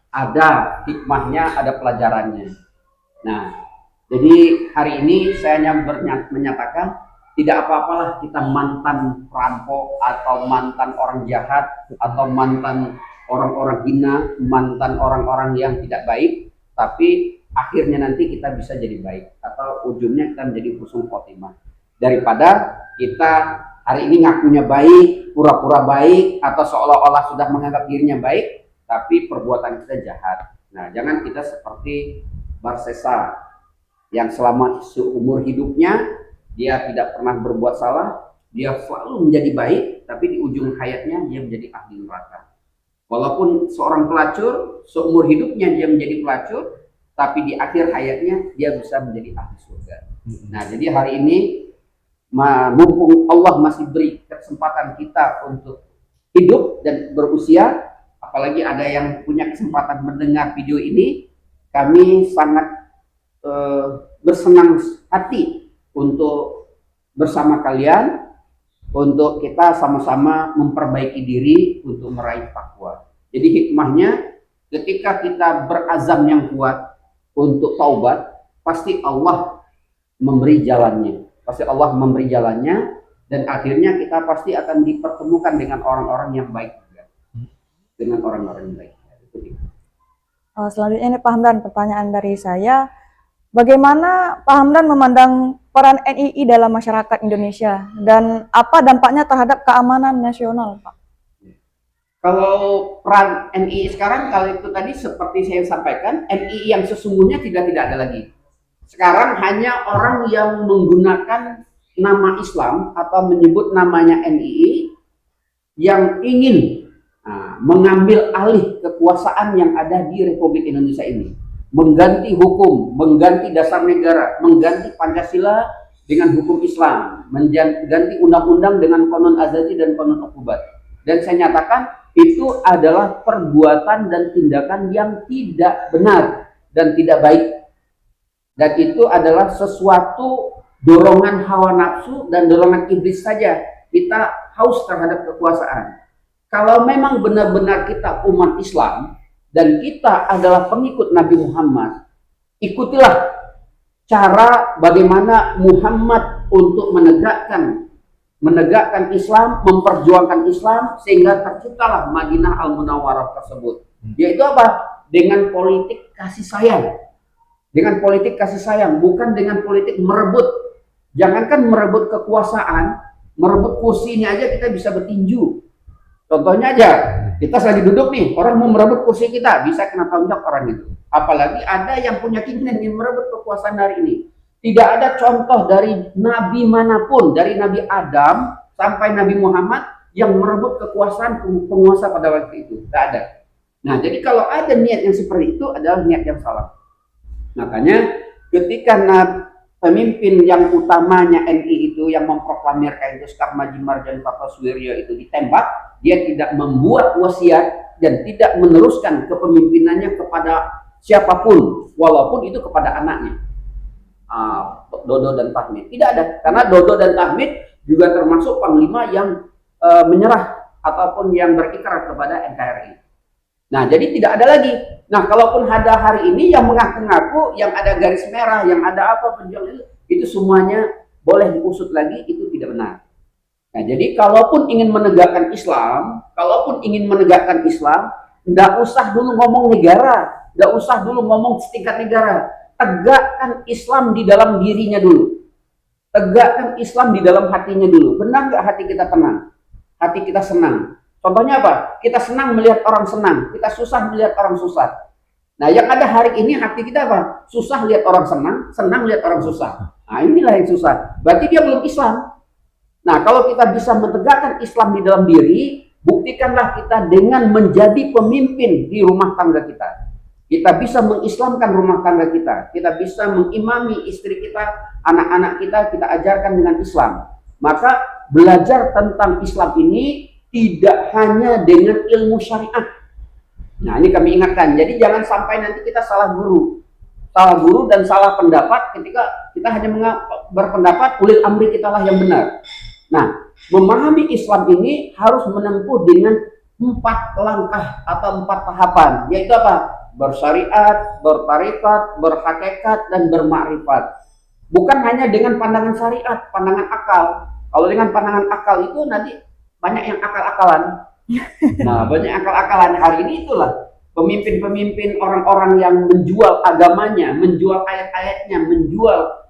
Ada hikmahnya, ada pelajarannya. Nah, jadi hari ini saya hanya menyatakan tidak apa-apalah kita mantan perampok atau mantan orang jahat atau mantan orang-orang hina, mantan orang-orang yang tidak baik, tapi akhirnya nanti kita bisa jadi baik atau ujungnya kita menjadi husnul khotimah, daripada kita hari ini ngakunya baik, pura-pura baik atau seolah-olah sudah menganggap dirinya baik tapi perbuatan kita jahat. Nah, jangan kita seperti Barsesa yang selama seumur hidupnya dia tidak pernah berbuat salah, dia selalu menjadi baik, tapi di ujung hayatnya dia menjadi ahli neraka. Walaupun seorang pelacur seumur hidupnya dia menjadi pelacur, tapi di akhir hayatnya dia bisa menjadi ahli surga. Nah, jadi hari ini mumpung Allah masih beri kesempatan kita untuk hidup dan berusia, apalagi ada yang punya kesempatan mendengar video ini, kami sangat bersenang hati untuk bersama kalian, untuk kita sama-sama memperbaiki diri untuk meraih takwa. Jadi hikmahnya, ketika kita berazam yang kuat untuk taubat, pasti Allah memberi jalannya. Pasti Allah memberi jalannya, dan akhirnya kita pasti akan dipertemukan dengan orang-orang yang baik juga. Dengan orang-orang yang baik. Selanjutnya ini Pak Hamdan, pertanyaan dari saya, bagaimana Pak Hamdan memandang peran NII dalam masyarakat Indonesia dan apa dampaknya terhadap keamanan nasional, Pak? Kalau peran NII sekarang, kalau itu tadi seperti saya sampaikan, NII yang sesungguhnya tidak ada lagi. Sekarang hanya orang yang menggunakan nama Islam atau menyebut namanya NII yang ingin mengambil alih kekuasaan yang ada di Republik Indonesia ini, mengganti hukum, mengganti dasar negara, mengganti Pancasila dengan hukum Islam, mengganti undang-undang dengan konon azazi dan konon ukubat. Dan saya nyatakan itu adalah perbuatan dan tindakan yang tidak benar dan tidak baik. Dan itu adalah sesuatu dorongan hawa nafsu dan dorongan iblis saja. Kita haus terhadap kekuasaan. Kalau memang benar-benar kita umat Islam dan kita adalah pengikut Nabi Muhammad, ikutilah cara bagaimana Muhammad untuk menegakkan Islam, memperjuangkan Islam sehingga terciptalah Madinah Al-Munawwarah tersebut. Yaitu apa? Dengan politik kasih sayang. Dengan politik kasih sayang, bukan dengan politik merebut. Jangankan merebut kekuasaan, merebut kursinya aja kita bisa bertinju. Contohnya aja, kita lagi duduk nih, orang mau merebut kursi kita, bisa kena tonjok orang itu. Apalagi ada yang punya keinginan ingin merebut kekuasaan hari ini. Tidak ada contoh dari nabi manapun, dari Nabi Adam sampai Nabi Muhammad yang merebut kekuasaan penguasa pada waktu itu. Tidak ada. Nah, jadi kalau ada niat yang seperti itu adalah niat yang salah. Makanya ketika pemimpin yang utamanya NI itu yang memproklamirkan itu Karmaji Marjan Kartosuwiryo itu ditembak, dia tidak membuat wasiat dan tidak meneruskan kepemimpinannya kepada siapapun, walaupun itu kepada anaknya, Dodo dan Tahmid. Tidak ada, karena Dodo dan Tahmid juga termasuk panglima yang menyerah ataupun yang berikrar kepada NKRI. Nah, jadi tidak ada lagi. Nah, kalaupun ada hari ini yang mengaku-ngaku, yang ada garis merah, yang ada apa penjual itu semuanya boleh diusut lagi, itu tidak benar. Nah, jadi kalaupun ingin menegakkan Islam, tidak usah dulu ngomong negara, tidak usah dulu ngomong setingkat negara. Tegakkan Islam di dalam dirinya dulu. Tegakkan Islam di dalam hatinya dulu. Benar nggak hati kita tenang? Hati kita senang. Contohnya apa? Kita senang melihat orang senang, kita susah melihat orang susah. Nah, yang ada hari ini hati kita apa? Susah lihat orang senang, senang lihat orang susah. Nah, inilah yang susah. Berarti dia belum Islam. Nah, kalau kita bisa menegakkan Islam di dalam diri, buktikanlah kita dengan menjadi pemimpin di rumah tangga kita. Kita bisa mengislamkan rumah tangga kita. Kita bisa mengimami istri kita, anak-anak kita ajarkan dengan Islam. Maka belajar tentang Islam ini tidak hanya dengan ilmu syariat. Nah, ini kami ingatkan. Jadi jangan sampai nanti kita salah guru dan salah pendapat ketika kita hanya berpendapat ulil amri kita lah yang benar. Nah, memahami Islam ini harus menempuh dengan 4 langkah atau 4 tahapan, yaitu apa? Bersyariat, bertarikat, berhakikat, dan bermakrifat. Bukan hanya dengan pandangan syariat, pandangan akal. Kalau dengan pandangan akal itu nanti banyak yang akal-akalan. Nah, banyak akal-akalan hari ini itulah pemimpin-pemimpin orang-orang yang menjual agamanya, menjual ayat-ayatnya, menjual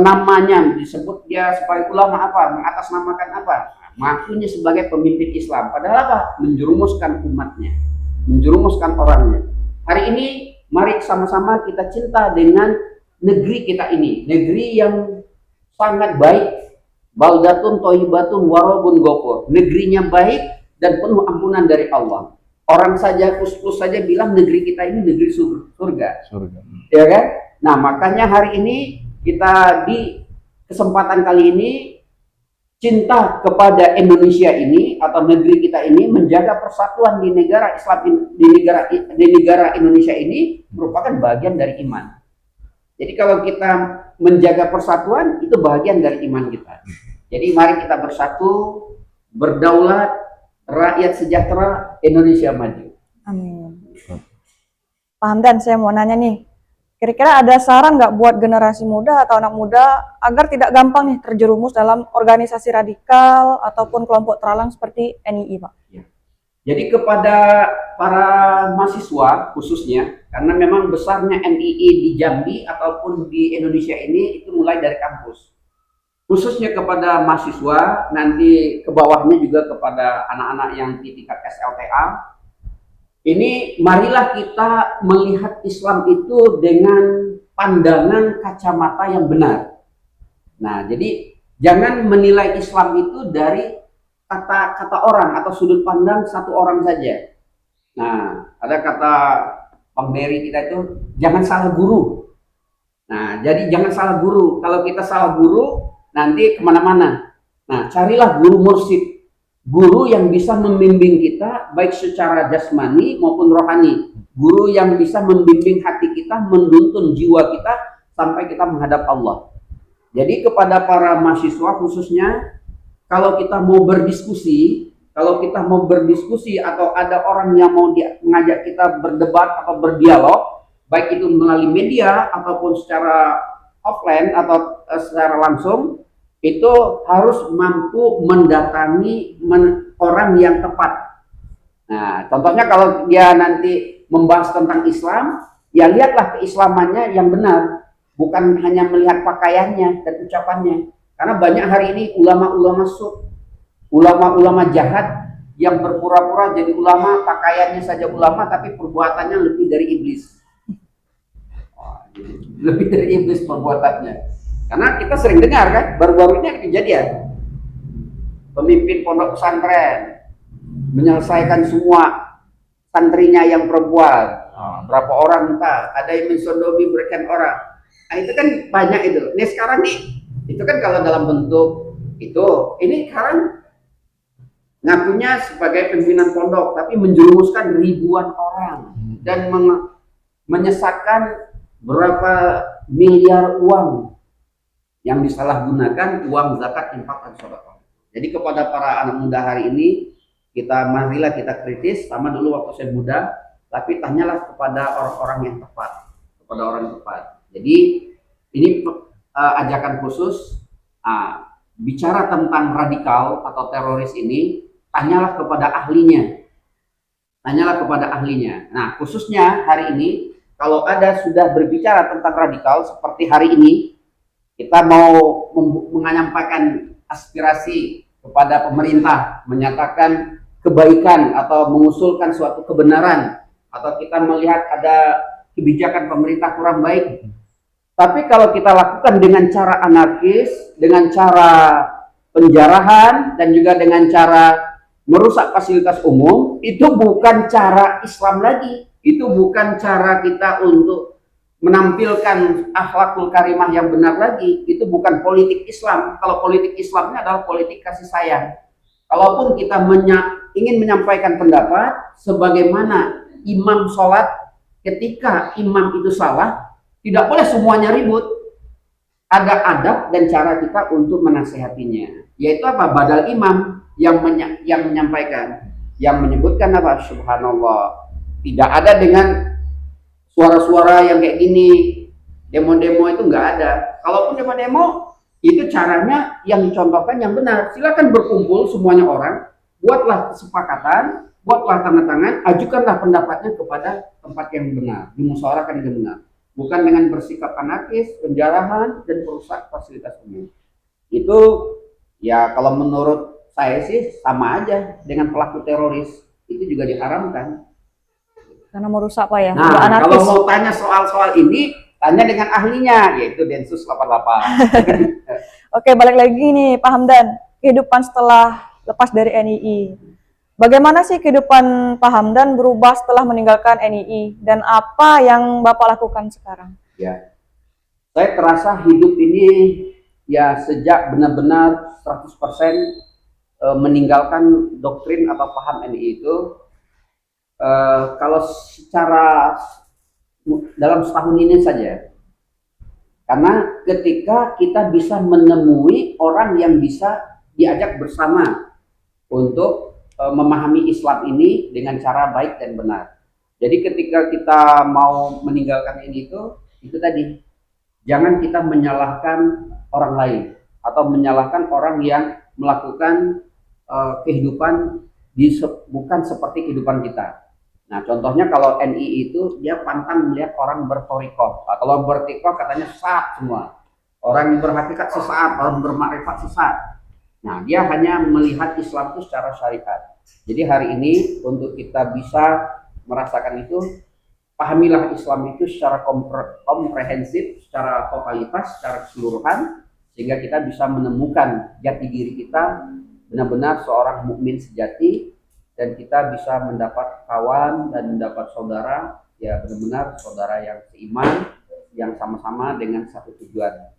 namanya, disebut dia sebagai ulama apa, mengatasnamakan apa, mengakunya sebagai pemimpin Islam. Padahal apa? Menjerumuskan umatnya, menjerumuskan orangnya. Hari ini mari sama-sama kita cinta dengan negeri kita ini, negeri yang sangat baik. Baldatun thayyibatun warabun ghafur. Negerinya baik dan penuh ampunan dari Allah. Orang saja kus-kus saja bilang negeri kita ini negeri surga. Ya kan? Nah, makanya hari ini kita di kesempatan kali ini cinta kepada Indonesia ini atau negeri kita ini, menjaga persatuan di negara Islam di negara Indonesia ini merupakan bagian dari iman. Jadi kalau kita menjaga persatuan itu bagian dari iman kita. Jadi mari kita bersatu, berdaulat, rakyat sejahtera, Indonesia maju. Amin. Pak Hamdan, saya mau nanya nih, kira-kira ada saran nggak buat generasi muda atau anak muda agar tidak gampang nih terjerumus dalam organisasi radikal ataupun kelompok terlarang seperti NII, Pak? Ya. Jadi kepada para mahasiswa khususnya, karena memang besarnya NII di Jambi ataupun di Indonesia ini itu mulai dari kampus. Khususnya kepada mahasiswa, nanti ke bawahnya juga kepada anak-anak yang di tingkat SLTA. Ini marilah kita melihat Islam itu dengan pandangan kacamata yang benar. Nah, jadi jangan menilai Islam itu dari kata-kata orang atau sudut pandang satu orang saja. Nah, ada kata Bang Berry kita itu, jangan salah guru. Nah, jadi jangan salah guru. Kalau kita salah guru, nanti kemana-mana. Nah, carilah guru mursyid, guru yang bisa membimbing kita baik secara jasmani maupun rohani, guru yang bisa membimbing hati kita, menuntun jiwa kita sampai kita menghadap Allah. Jadi kepada para mahasiswa khususnya, kalau kita mau berdiskusi kalau kita mau berdiskusi atau ada orang yang mau mengajak kita berdebat atau berdialog, baik itu melalui media ataupun secara offline atau secara langsung, itu harus mampu mendatangi orang yang tepat. Nah, contohnya kalau dia nanti membahas tentang Islam, ya lihatlah keislamannya yang benar, bukan hanya melihat pakaiannya dan ucapannya. Karena banyak hari ini ulama-ulama ulama-ulama jahat yang berpura-pura jadi ulama, pakaiannya saja ulama tapi perbuatannya lebih dari iblis. Lebih dari iblis perbuatannya. Karena kita sering dengar kan, baru-baru ini kejadian pemimpin pondok pesantren menyelesaikan semua santrinya yang perempuan. Berapa orang entah, ada yang mensodomi berikan orang. Nah, itu kan banyak itu. Nih sekarang nih, itu kan kalau dalam bentuk itu, ini sekarang ngakunya sebagai pimpinan pondok, tapi menjerumuskan ribuan orang dan menyesatkan berapa miliar uang yang disalahgunakan uang zakat, infak, dan sedekah. Jadi kepada para anak muda hari ini, marilah kita kritis, sama dulu waktu saya muda, tapi tanyalah kepada orang-orang yang tepat, kepada orang yang tepat. Jadi ini ajakan khusus, bicara tentang radikal atau teroris ini, tanyalah kepada ahlinya. Tanyalah kepada ahlinya. Nah, khususnya hari ini, kalau ada sudah berbicara tentang radikal seperti hari ini, kita mau menyampaikan aspirasi kepada pemerintah, menyatakan kebaikan atau mengusulkan suatu kebenaran, atau kita melihat ada kebijakan pemerintah kurang baik. Tapi kalau kita lakukan dengan cara anarkis, dengan cara penjarahan, dan juga dengan cara merusak fasilitas umum, itu bukan cara Islam lagi. Itu bukan cara kita untuk menampilkan akhlakul karimah yang benar lagi. Itu bukan politik Islam. Kalau politik Islamnya adalah politik kasih sayang. Kalaupun kita ingin menyampaikan pendapat, sebagaimana imam sholat, ketika imam itu salah, tidak boleh semuanya ribut. Ada adab dan cara kita untuk menasehatinya. Yaitu apa? Badal imam yang menyampaikan, yang menyebutkan apa? Subhanallah. Tidak ada dengan suara-suara yang kayak gini, demo-demo itu nggak ada. Kalaupun demo-demo, itu caranya yang dicontohkan yang benar. Silakan berkumpul semuanya orang, buatlah kesepakatan, buatlah tanda tangan, ajukanlah pendapatnya kepada tempat yang benar, dimusyawarahkan yang benar. Bukan dengan bersikap anarkis, penjarahan, dan merusak fasilitas umum. Itu ya kalau menurut saya sih sama aja dengan pelaku teroris, itu juga diharamkan. Karena merusak Pak ya, Nah, anarkis. kalau mau tanya soal-soal ini, tanya dengan ahlinya, yaitu Densus 88. Oke, balik lagi nih Pak Hamdan, kehidupan setelah lepas dari NII. Bagaimana sih kehidupan Pak Hamdan berubah setelah meninggalkan NII, dan apa yang Bapak lakukan sekarang? Ya, saya terasa hidup ini ya sejak benar-benar 100% meninggalkan doktrin atau paham NII itu. Kalau secara dalam setahun ini saja, karena ketika kita bisa menemui orang yang bisa diajak bersama untuk memahami Islam ini dengan cara baik dan benar. Jadi ketika kita mau meninggalkan ini itu tadi, jangan kita menyalahkan orang lain atau menyalahkan orang yang melakukan kehidupan bukan seperti kehidupan kita. Nah, contohnya kalau NI itu dia pantang melihat orang bertorikoh. Nah, kalau bertorikoh katanya sesat semua. Orang yang berhakikat sesat, orang bermakrifat sesat. Nah, dia hanya melihat Islam itu secara syariat. Jadi hari ini untuk kita bisa merasakan itu, pahamilah Islam itu secara komprehensif, secara totalitas, secara keseluruhan, sehingga kita bisa menemukan jati diri kita benar-benar seorang mukmin sejati. Dan kita bisa mendapat kawan dan mendapat saudara, ya benar-benar saudara yang seiman, yang sama-sama dengan satu tujuan.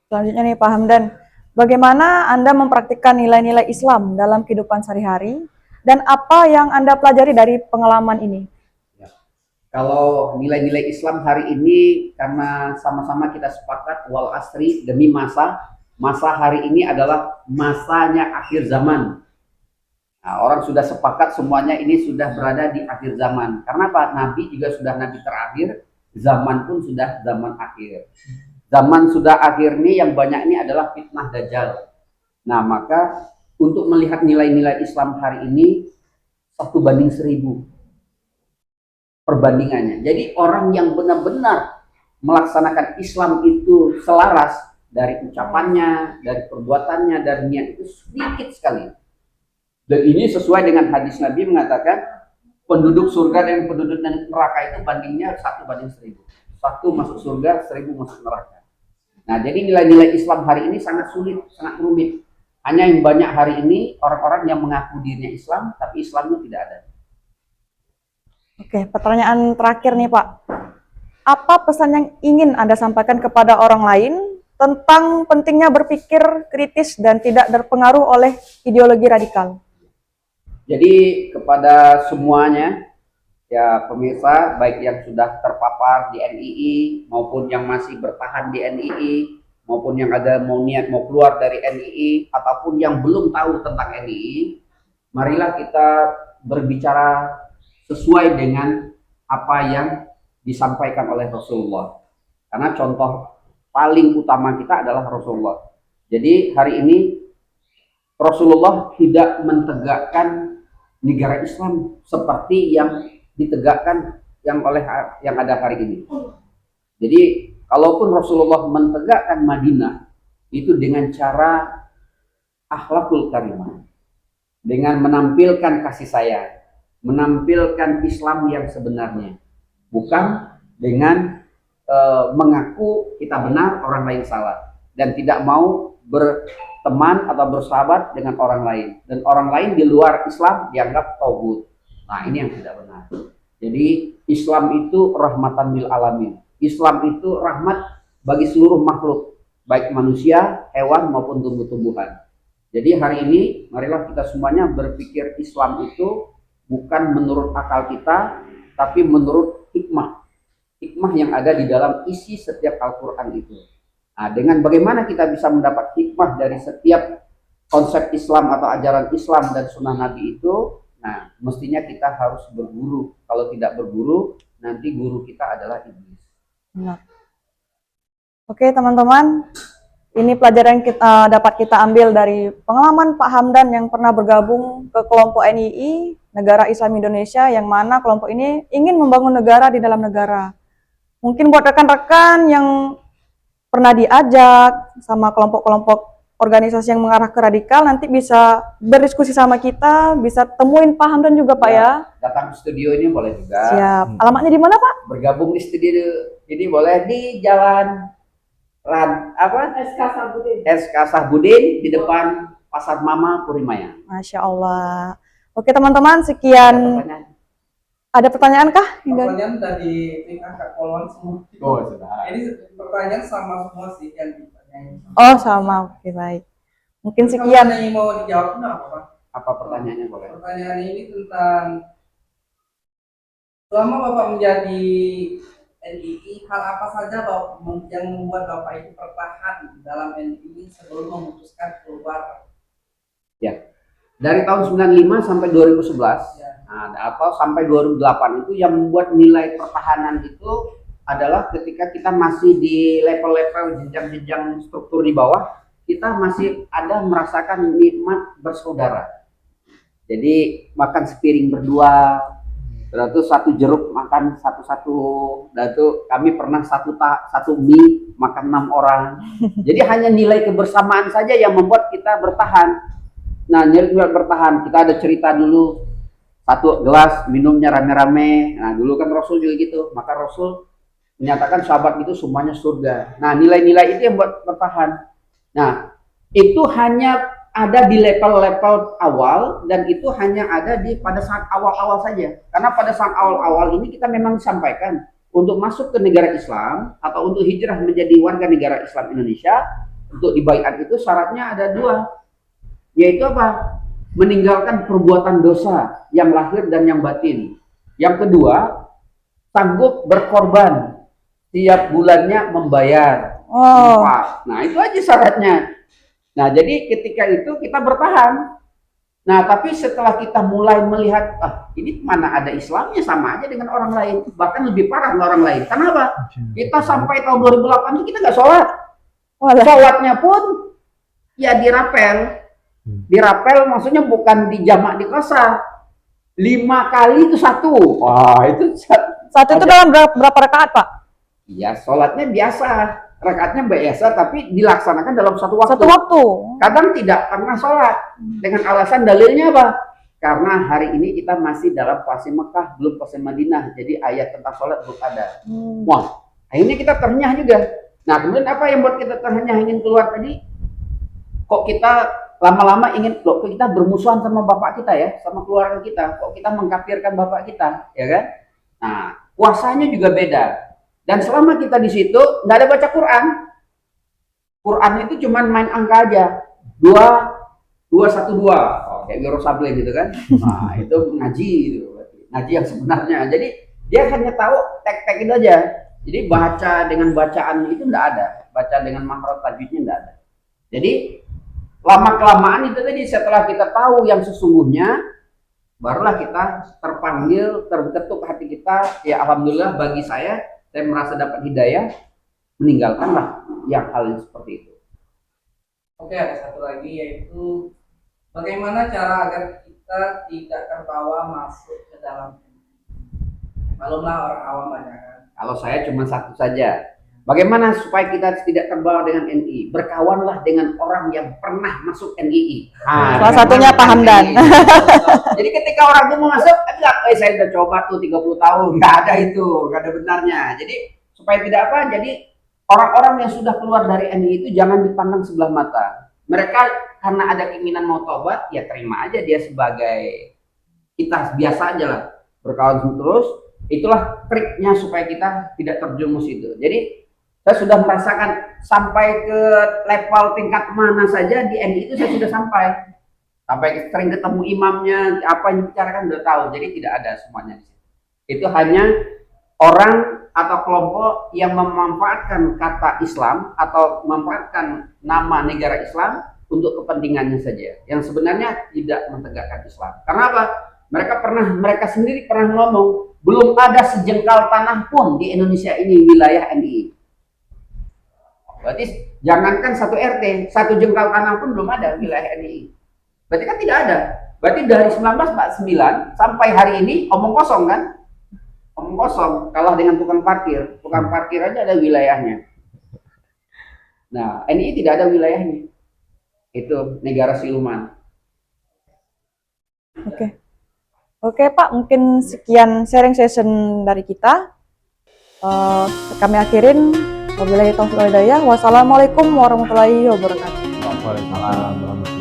Selanjutnya nih Pak Hamdan, bagaimana Anda mempraktikkan nilai-nilai Islam dalam kehidupan sehari-hari, dan apa yang Anda pelajari dari pengalaman ini? Ya. Kalau nilai-nilai Islam hari ini, karena sama-sama kita sepakat wal asri, demi masa hari ini adalah masanya akhir zaman. Nah, orang sudah sepakat semuanya ini sudah berada di akhir zaman. Karena Pak Nabi juga sudah nabi terakhir, zaman pun sudah zaman akhir. Zaman sudah akhir ini yang banyak ini adalah fitnah dajjal. Nah, maka untuk melihat nilai-nilai Islam hari ini 1:1000 perbandingannya. Jadi orang yang benar-benar melaksanakan Islam itu selaras dari ucapannya, dari perbuatannya, dari niat itu sedikit sekali. Dan ini sesuai dengan hadis Nabi mengatakan penduduk surga dan penduduk neraka itu bandingnya 1:1000. 1 masuk surga, 1000 masuk neraka. Nah, jadi nilai-nilai Islam hari ini sangat sulit, sangat rumit. Hanya yang banyak hari ini orang-orang yang mengaku dirinya Islam, tapi Islamnya tidak ada. Oke, pertanyaan terakhir nih Pak. Apa pesan yang ingin Anda sampaikan kepada orang lain tentang pentingnya berpikir kritis dan tidak terpengaruh oleh ideologi radikal? Jadi kepada semuanya, ya pemirsa, baik yang sudah terpapar di NII maupun yang masih bertahan di NII, maupun yang ada mau niat mau keluar dari NII, ataupun yang belum tahu tentang NII, marilah kita berbicara sesuai dengan apa yang disampaikan oleh Rasulullah. Karena contoh paling utama kita adalah Rasulullah. Jadi hari ini Rasulullah tidak mentegakkan negara Islam seperti yang ditegakkan yang ada hari ini. Jadi kalaupun Rasulullah mentegakkan Madinah itu dengan cara akhlakul karimah, dengan menampilkan kasih sayang, menampilkan Islam yang sebenarnya, bukan dengan mengaku kita benar orang lain salah, dan tidak mau berteman atau bersahabat dengan orang lain, dan orang lain di luar Islam dianggap tauhid. Nah, ini yang tidak benar. Jadi Islam itu rahmatan lil alamin. Islam itu rahmat bagi seluruh makhluk, baik manusia, hewan maupun tumbuh-tumbuhan. Jadi hari ini marilah kita semuanya berpikir Islam itu bukan menurut akal kita, tapi menurut hikmah. Hikmah yang ada di dalam isi setiap Al-Quran itu. Nah, dengan bagaimana kita bisa mendapat hikmah dari setiap konsep Islam atau ajaran Islam dan sunnah Nabi itu, nah mestinya kita harus berguru. Kalau tidak berguru, nanti guru kita adalah iblis. Nah. Oke teman-teman, ini pelajaran yang dapat kita ambil dari pengalaman Pak Hamdan yang pernah bergabung ke kelompok NII, Negara Islam Indonesia, yang mana kelompok ini ingin membangun negara di dalam negara. Mungkin buat rekan-rekan yang pernah diajak sama kelompok-kelompok organisasi yang mengarah ke radikal, nanti bisa berdiskusi sama kita, bisa temuin Pak Hamdan juga Pak ya. Datang ke studio ini boleh juga. Siap. Alamatnya di mana Pak? Bergabung di studio ini boleh di Jalan SK Sahbudin di depan Pasar Mama Kurimaya. Masya Allah. Oke teman-teman, sekian. Ada pertanyaan kah? Pertanyaan dari Kak Kolon semua. Oh, sudah. Ini pertanyaan sama semua sih yang ditanyain. Oh sama, oke baik. Mungkin Kalau sekian. ada yang mau dijawab enggak apa-apa. Apa pertanyaannya boleh? Pertanyaan ini tentang selama Bapak menjadi NII, hal apa saja yang membuat Bapak itu bertahan dalam NII sebelum memutuskan keluar? Ya. Dari tahun 95 sampai 2011, Ya. nah, atau sampai 2008 itu yang membuat nilai pertahanan itu adalah ketika kita masih di level-level jenjang-jenjang struktur di bawah, kita masih ada merasakan nikmat bersaudara. Jadi makan sepiring berdua, itu satu jeruk makan satu-satu, dan itu kami pernah satu mie makan 6 orang. Jadi hanya nilai kebersamaan saja yang membuat kita bertahan. Nah, nilai bertahan, kita ada cerita dulu, satu gelas minumnya rame-rame. Nah, dulu kan Rasul juga gitu, maka Rasul menyatakan sahabat itu semuanya surga. Nah, nilai-nilai itu yang buat bertahan. Nah, itu hanya ada di level-level awal, dan itu hanya ada pada saat awal-awal saja. Karena pada saat awal-awal ini kita memang disampaikan untuk masuk ke negara Islam atau untuk hijrah menjadi warga negara Islam Indonesia, untuk dibaiat itu syaratnya ada 2. Yaitu apa? Meninggalkan perbuatan dosa yang lahir dan yang batin. Yang kedua, sanggup berkorban tiap bulannya membayar infak. Nah, itu aja syaratnya. Nah, jadi ketika itu kita bertahan. Nah, tapi setelah kita mulai melihat, ini mana ada Islamnya, sama aja dengan orang lain, bahkan lebih parah dengan orang lain. Kenapa? Kita sampai tahun 2008 itu kita nggak sholat. Walah. Sholatnya pun ya dirapel. Dirapel maksudnya bukan dijamak di qasar. 5 kali itu 1. Wah, itu Saat itu dalam berapa rakaat, Pak? ya sholatnya biasa, rakaatnya biasa, tapi dilaksanakan dalam satu waktu. Satu waktu. Kadang tidak pernah sholat dengan alasan dalilnya apa? Karena hari ini kita masih dalam fase Mekah, belum fase Madinah, jadi ayat tentang sholat belum ada. Wah, akhirnya kita ternyah juga. Nah, kemudian apa yang buat kita ternyah ingin keluar tadi? Kok kita lama-lama ingin, kok kita bermusuhan sama bapak kita ya, sama keluarga kita, kok kita mengkafirkan bapak kita, ya kan? Nah, puasanya juga beda. Dan selama kita di situ nggak ada baca Quran. Quran itu cuma main angka aja. 2, 2, 1, 2. Oh, kayak Wiro Sableng gitu kan. Nah, itu ngaji itu. Ngaji yang sebenarnya. Jadi dia hanya tahu tek-tek itu aja. Jadi baca dengan bacaan itu enggak ada. Baca dengan makhraj tajwidnya enggak ada. Jadi lama-kelamaan itu tadi setelah kita tahu yang sesungguhnya, barulah kita terpanggil, terketuk hati kita. Ya alhamdulillah bagi saya merasa dapat hidayah, meninggalkanlah yang hal yang seperti itu. Oke, ada satu lagi yaitu bagaimana cara agar kita tidak terbawa masuk ke dalam malumlah orang awam banyak kan. Kalau saya cuma satu saja. Bagaimana supaya kita tidak terbawa dengan NII? Berkawanlah dengan orang yang pernah masuk NII. Salah satunya Pak Hamdan. Jadi ketika orang itu mau masuk, saya udah coba tuh 30 tahun. Nggak ada itu, nggak ada benarnya. Jadi supaya tidak apa, jadi orang-orang yang sudah keluar dari NII itu jangan dipandang sebelah mata. Mereka karena ada keinginan mau tobat, ya terima aja dia sebagai kita biasa aja lah. Berkawan terus, itulah triknya supaya kita tidak terjerumus itu. Jadi saya sudah merasakan sampai ke level tingkat mana saja di NII itu saya sudah sampai sering ketemu imamnya, apa yang dibicarakan udah tahu. Jadi tidak ada semuanya di situ. Itu hanya orang atau kelompok yang memanfaatkan kata Islam atau memanfaatkan nama negara Islam untuk kepentingannya saja, yang sebenarnya tidak menegakkan Islam. Karena apa? Mereka sendiri pernah ngomong, belum ada sejengkal tanah pun di Indonesia ini wilayah NII. Berarti jangankan satu RT, satu jengkal tanah pun belum ada wilayah NII. Berarti kan tidak ada. Berarti dari 1949 sampai hari ini omong kosong kan? Omong kosong, kalah dengan tukang parkir. Tukang parkir aja ada wilayahnya. Nah, NII tidak ada wilayahnya. Itu negara siluman. Oke Pak, mungkin sekian sharing session dari kita. Kami akhirin. Wabillahi taufiq wal hidayah. Wassalamualaikum warahmatullahi wabarakatuh. Waalaikumsalam warahmatullahi wabarakatuh.